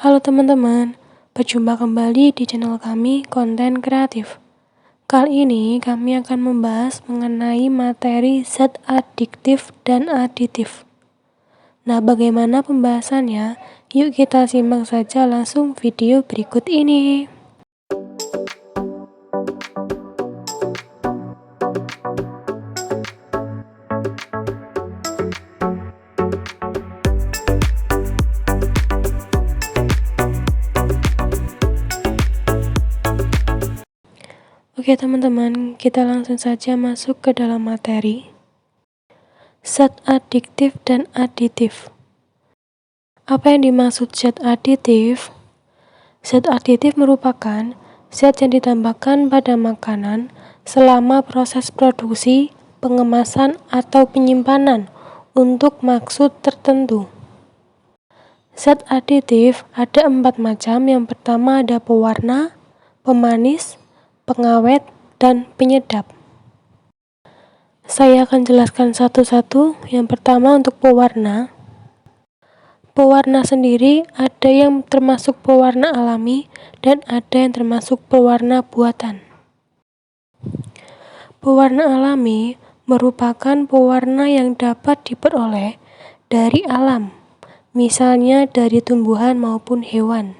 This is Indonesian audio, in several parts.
Halo teman-teman, berjumpa kembali di channel kami Konten Kreatif. Kali ini kami akan membahas mengenai materi zat adiktif dan aditif. Nah, bagaimana pembahasannya? Yuk kita simak saja langsung video berikut ini. Oke teman-teman, kita langsung saja masuk ke dalam materi. Zat adiktif dan aditif. Apa yang dimaksud zat aditif? Zat aditif merupakan zat yang ditambahkan pada makanan selama proses produksi, pengemasan, atau penyimpanan untuk maksud tertentu. Zat aditif ada 4 macam. Yang pertama ada pewarna, pemanis, pengawet, dan penyedap. Saya akan jelaskan satu-satu. Yang pertama untuk pewarna. Pewarna sendiri ada yang termasuk pewarna alami dan ada yang termasuk pewarna buatan. Pewarna alami merupakan pewarna yang dapat diperoleh dari alam, misalnya dari tumbuhan maupun hewan.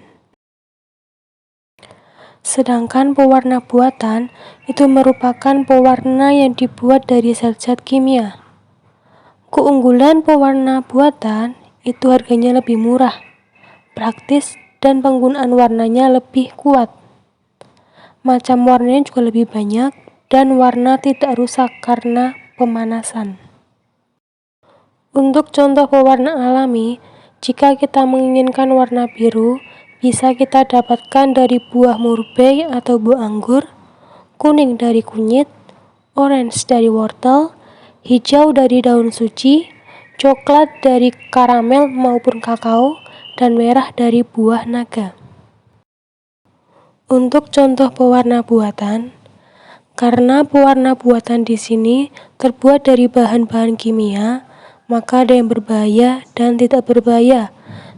Sedangkan pewarna buatan itu merupakan pewarna yang dibuat dari zat-zat kimia. Keunggulan pewarna buatan itu harganya lebih murah, praktis, dan penggunaan warnanya lebih kuat. Macam warnanya juga lebih banyak dan warna tidak rusak karena pemanasan. Untuk contoh pewarna alami, jika kita menginginkan warna biru, bisa kita dapatkan dari buah murbei atau buah anggur, kuning dari kunyit, orange dari wortel, hijau dari daun suci, coklat dari karamel maupun kakao, dan merah dari buah naga. Untuk contoh pewarna buatan, karena pewarna buatan di sini terbuat dari bahan-bahan kimia, maka ada yang berbahaya dan tidak berbahaya,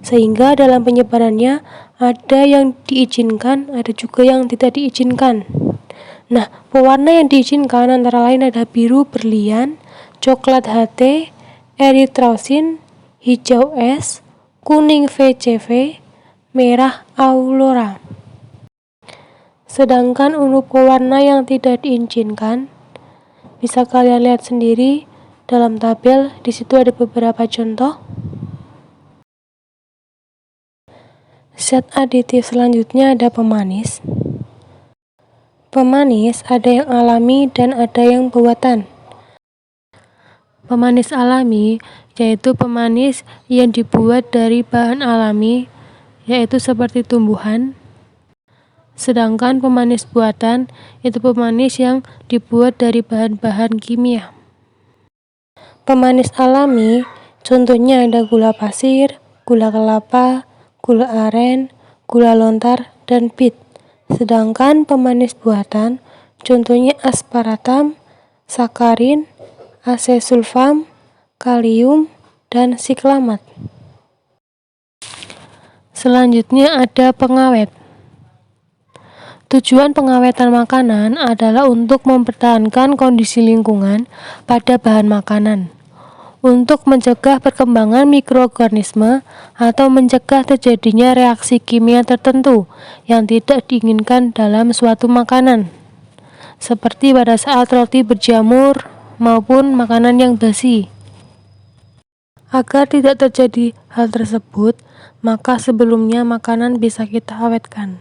sehingga dalam penyebarannya ada yang diizinkan, ada juga yang tidak diizinkan. Nah, pewarna yang diizinkan antara lain ada biru berlian, coklat HT, eritrosin, hijau es, kuning VCV, merah aurora. Sedangkan untuk pewarna yang tidak diizinkan, bisa kalian lihat sendiri dalam tabel, di situ ada beberapa contoh. Zat aditif selanjutnya ada pemanis. Pemanis ada yang alami dan ada yang buatan. Pemanis alami yaitu pemanis yang dibuat dari bahan alami, yaitu seperti tumbuhan. Sedangkan pemanis buatan itu pemanis yang dibuat dari bahan-bahan kimia. Pemanis alami contohnya ada gula pasir, gula kelapa, gula aren, gula lontar, dan bit. Sedangkan pemanis buatan contohnya aspartam, sakarin, asesulfam, kalium, dan siklamat. Selanjutnya ada pengawet. Tujuan pengawetan makanan adalah untuk mempertahankan kondisi lingkungan pada bahan makanan, untuk mencegah perkembangan mikroorganisme atau mencegah terjadinya reaksi kimia tertentu yang tidak diinginkan dalam suatu makanan, seperti pada saat roti berjamur maupun makanan yang basi. Agar tidak terjadi hal tersebut, maka sebelumnya makanan bisa kita awetkan.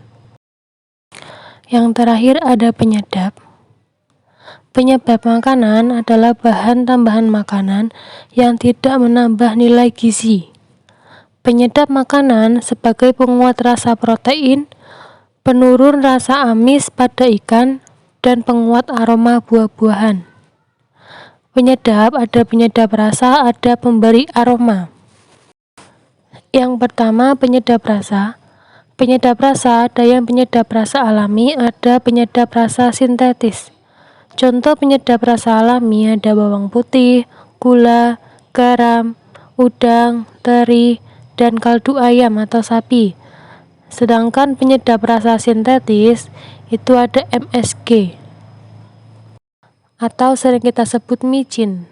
Yang terakhir ada penyedap. Penyedap makanan adalah bahan tambahan makanan yang tidak menambah nilai gizi. Penyedap makanan sebagai penguat rasa protein, penurun rasa amis pada ikan, dan penguat aroma buah-buahan. Penyedap ada penyedap rasa, ada pemberi aroma. Yang pertama penyedap rasa. Penyedap rasa ada yang penyedap rasa alami, ada penyedap rasa sintetis. Contoh penyedap rasa alami ada bawang putih, gula, garam, udang, teri, dan kaldu ayam atau sapi. Sedangkan penyedap rasa sintetis itu ada MSG atau sering kita sebut micin.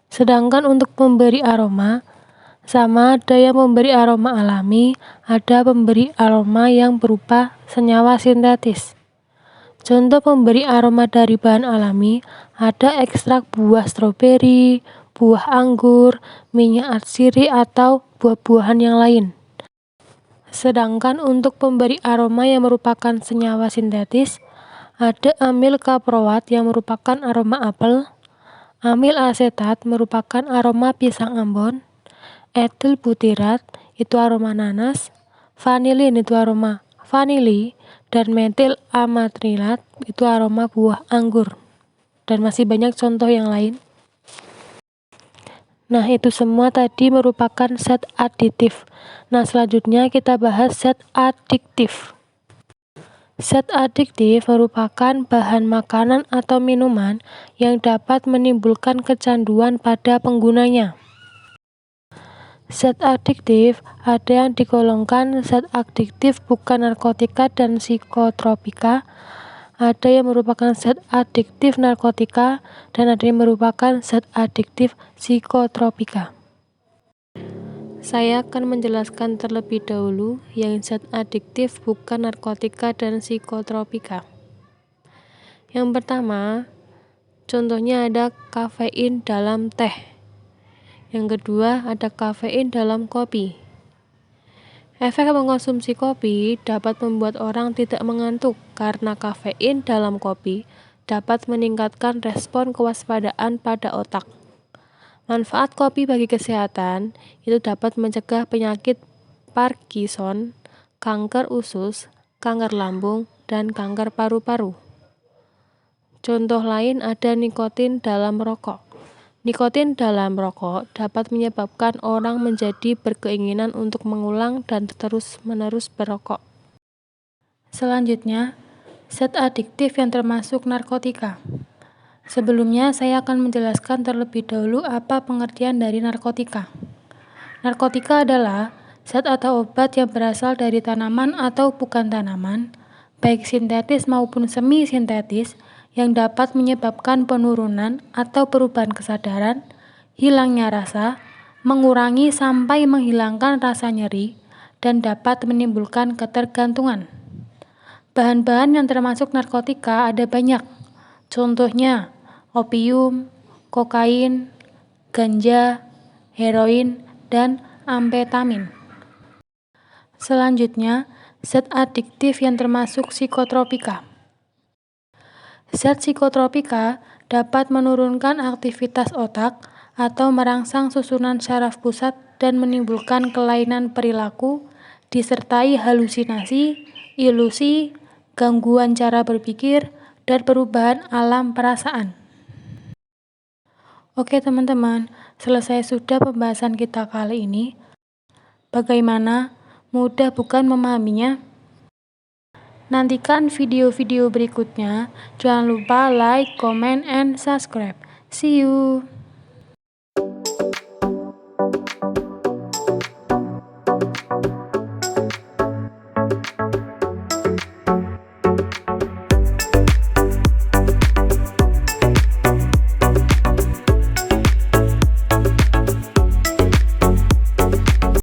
Sedangkan untuk pemberi aroma, sama ada yang memberi aroma alami, ada pemberi aroma yang berupa senyawa sintetis. Contoh pemberi aroma dari bahan alami ada ekstrak buah stroberi, buah anggur, minyak atsiri atau buah-buahan yang lain. Sedangkan untuk pemberi aroma yang merupakan senyawa sintetis, ada amil kaproat yang merupakan aroma apel, amil asetat merupakan aroma pisang ambon, etil butirat itu aroma nanas, vanilin itu aroma vanili, dan metil amatrilat itu aroma buah anggur. Dan masih banyak contoh yang lain. Nah, itu semua tadi merupakan zat aditif. Nah, selanjutnya kita bahas zat adiktif. Zat adiktif merupakan bahan makanan atau minuman yang dapat menimbulkan kecanduan pada penggunanya. Zat adiktif ada yang digolongkan zat adiktif bukan narkotika dan psikotropika, ada yang merupakan zat adiktif narkotika, dan ada yang merupakan zat adiktif psikotropika. Saya akan menjelaskan terlebih dahulu yang zat adiktif bukan narkotika dan psikotropika. Yang pertama, contohnya ada kafein dalam teh. Yang kedua, ada kafein dalam kopi. Efek mengkonsumsi kopi dapat membuat orang tidak mengantuk karena kafein dalam kopi dapat meningkatkan respon kewaspadaan pada otak. Manfaat kopi bagi kesehatan itu dapat mencegah penyakit Parkinson, kanker usus, kanker lambung, dan kanker paru-paru. Contoh lain ada nikotin dalam rokok. Nikotin dalam rokok dapat menyebabkan orang menjadi berkeinginan untuk mengulang dan terus-menerus berrokok. Selanjutnya, zat adiktif yang termasuk narkotika. Sebelumnya, saya akan menjelaskan terlebih dahulu apa pengertian dari narkotika. Narkotika adalah zat atau obat yang berasal dari tanaman atau bukan tanaman, baik sintetis maupun semi-sintetis, yang dapat menyebabkan penurunan atau perubahan kesadaran, hilangnya rasa, mengurangi sampai menghilangkan rasa nyeri, dan dapat menimbulkan ketergantungan. Bahan-bahan yang termasuk narkotika ada banyak, contohnya opium, kokain, ganja, heroin, dan amfetamin. Selanjutnya, zat adiktif yang termasuk psikotropika. Zat psikotropika dapat menurunkan aktivitas otak atau merangsang susunan saraf pusat dan menimbulkan kelainan perilaku, disertai halusinasi, ilusi, gangguan cara berpikir, dan perubahan alam perasaan. Oke teman-teman, selesai sudah pembahasan kita kali ini. Bagaimana? Mudah bukan memahaminya? Nantikan video-video berikutnya. Jangan lupa like, comment, and subscribe. See you!